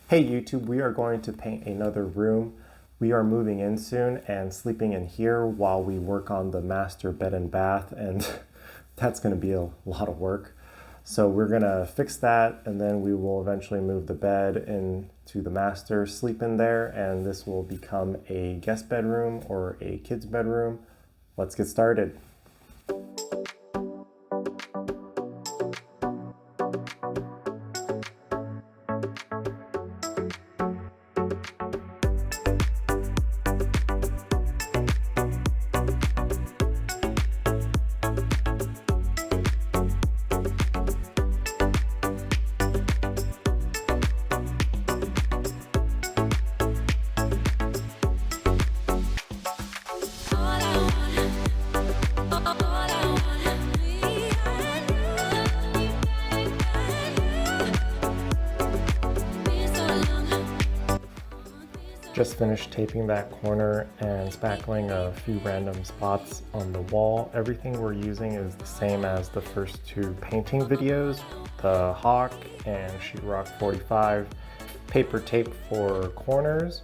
Hey YouTube, we are going to paint another room. We are moving in soon and sleeping in here while we work on the master bed and bath, and that's going to be a lot of work. So we're going to fix that, and then we will eventually move the bed into the master, sleep in there, and this will become a guest bedroom or a kid's bedroom. Let's get started. Just finished taping that corner and spackling a few random spots on the wall. Everything we're using is the same as the first two painting videos, the Hawk and Sheetrock 45, paper tape for corners,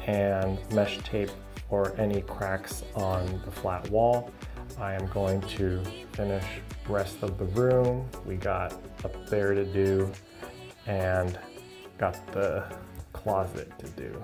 and mesh tape for any cracks on the flat wall. I am going to finish the rest of the room. We got up there to do and got the closet to do.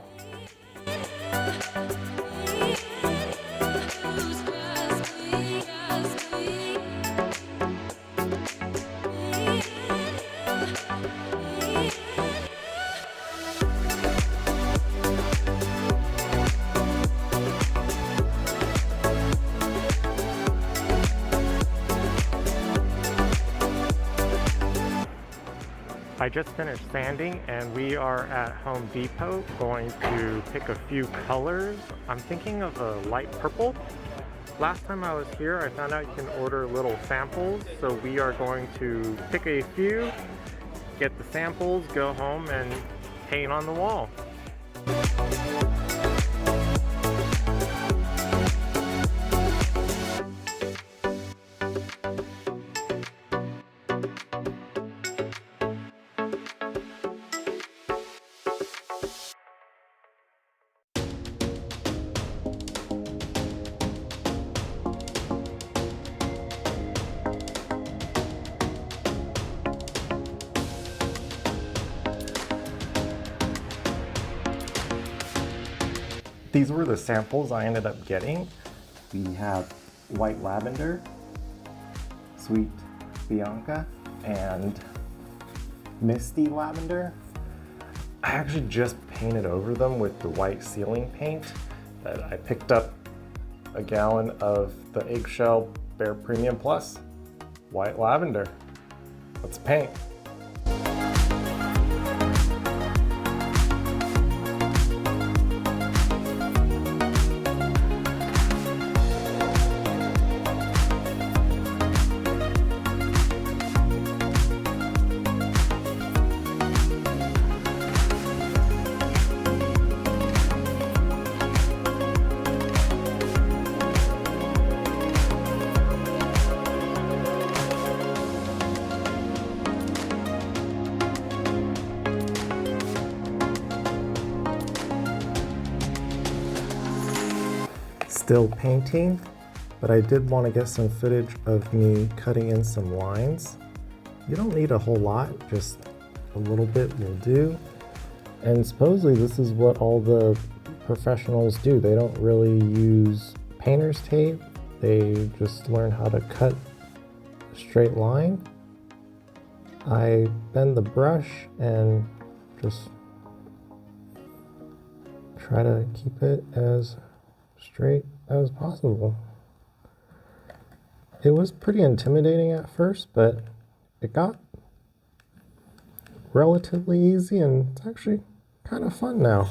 I just finished sanding and we are at Home Depot going to pick a few colors. I'm thinking of a light purple. Last time I was here, I found out you can order little samples, so we are going to pick a few, get the samples, go home and paint on the wall. These were the samples I ended up getting. We have White Lavender, Sweet Bianca, and Misty Lavender. I actually just painted over them with the white ceiling paint that I picked up a gallon of the Eggshell Bare Premium Plus White Lavender. Let's paint. Still painting, but I did want to get some footage of me cutting in some lines. You don't need a whole lot, just a little bit will do. And supposedly this is what all the professionals do. They don't really use painter's tape. They just learn how to cut a straight line. I bend the brush and just try to keep it as straight as possible. It was pretty intimidating at first, but it got relatively easy and it's actually kind of fun now.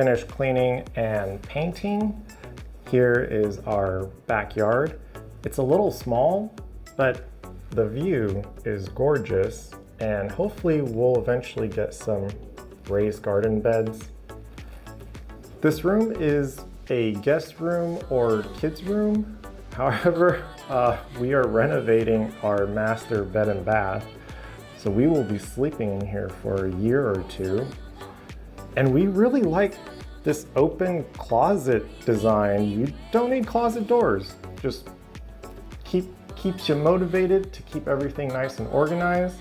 finished cleaning and painting. Here is our backyard. It's a little small, but the view is gorgeous, and hopefully we'll eventually get some raised garden beds. This room is a guest room or kids room. However, we are renovating our master bed and bath, so we will be sleeping in here for a year or two. And we really like this open closet design. You don't need closet doors. Just keeps you motivated to keep everything nice and organized.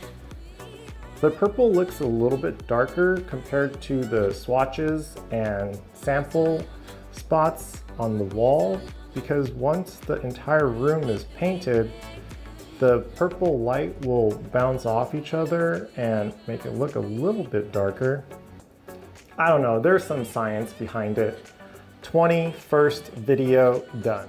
The purple looks a little bit darker compared to the swatches and sample spots on the wall, because once the entire room is painted, the purple light will bounce off each other and make it look a little bit darker. I don't know, there's some science behind it. 21st video done.